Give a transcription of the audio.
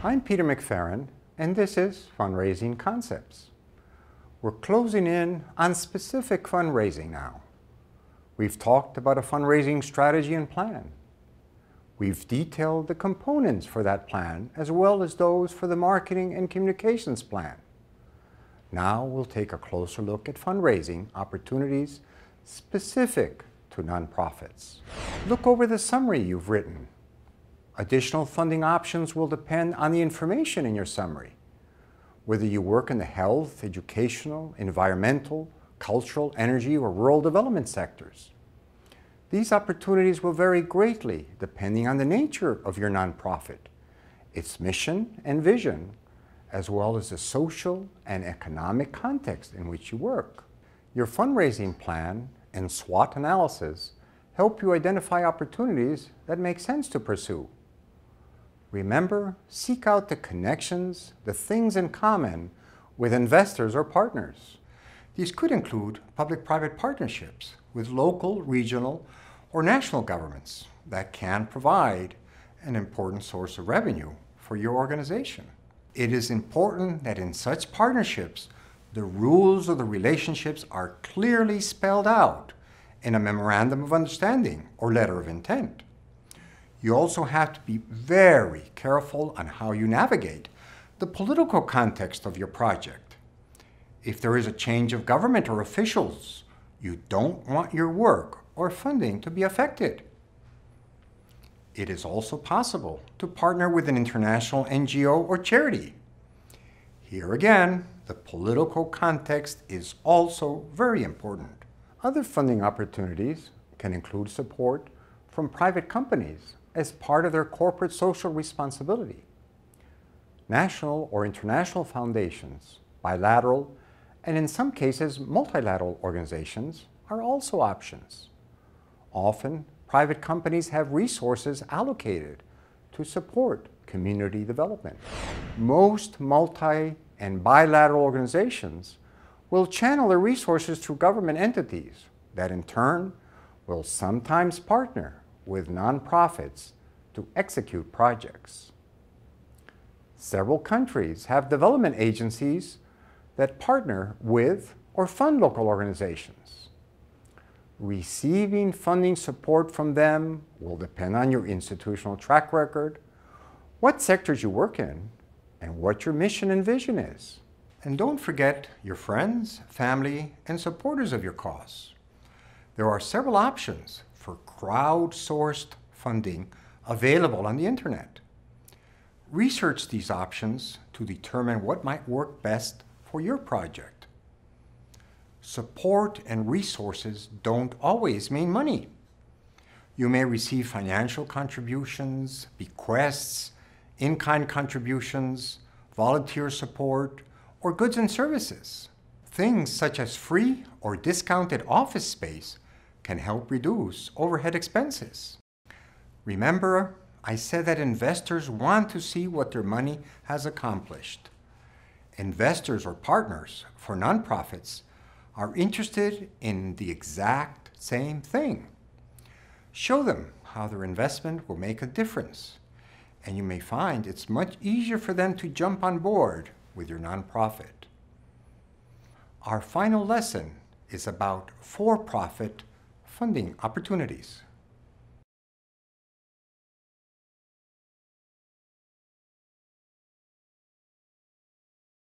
I'm Peter McFerrin, and this is Fundraising Concepts. We're closing in on specific fundraising now. We've talked about a fundraising strategy and plan. We've detailed the components for that plan, as well as those for the marketing and communications plan. Now we'll take a closer look at fundraising opportunities specific to nonprofits. Look over the summary you've written. Additional funding options will depend on the information in your summary, whether you work in the health, educational, environmental, cultural, energy, or rural development sectors. These opportunities will vary greatly depending on the nature of your nonprofit, its mission and vision, as well as the social and economic context in which you work. Your fundraising plan and SWOT analysis help you identify opportunities that make sense to pursue. Remember, seek out the connections, the things in common with investors or partners. These could include public-private partnerships with local, regional, or national governments that can provide an important source of revenue for your organization. It is important that in such partnerships, the rules of the relationships are clearly spelled out in a memorandum of understanding or letter of intent. You also have to be very careful on how you navigate the political context of your project. If there is a change of government or officials, you don't want your work or funding to be affected. It is also possible to partner with an international NGO or charity. Here again, the political context is also very important. Other funding opportunities can include support from private companies as part of their corporate social responsibility. National or international foundations, bilateral, and in some cases multilateral organizations are also options. Often, private companies have resources allocated to support community development. Most multi- and bilateral organizations will channel their resources through government entities that in turn will sometimes partner with nonprofits to execute projects. Several countries have development agencies that partner with or fund local organizations. Receiving funding support from them will depend on your institutional track record, what sectors you work in, and what your mission and vision is. And don't forget your friends, family, and supporters of your cause. There are several options for crowdsourced funding available on the internet. Research these options to determine what might work best for your project. Support and resources don't always mean money. You may receive financial contributions, bequests, in-kind contributions, volunteer support, or goods and services. Things such as free or discounted office space can help reduce overhead expenses. Remember, I said that investors want to see what their money has accomplished. Investors or partners for nonprofits are interested in the exact same thing. Show them how their investment will make a difference, and you may find it's much easier for them to jump on board with your nonprofit. Our final lesson is about for-profit funding opportunities.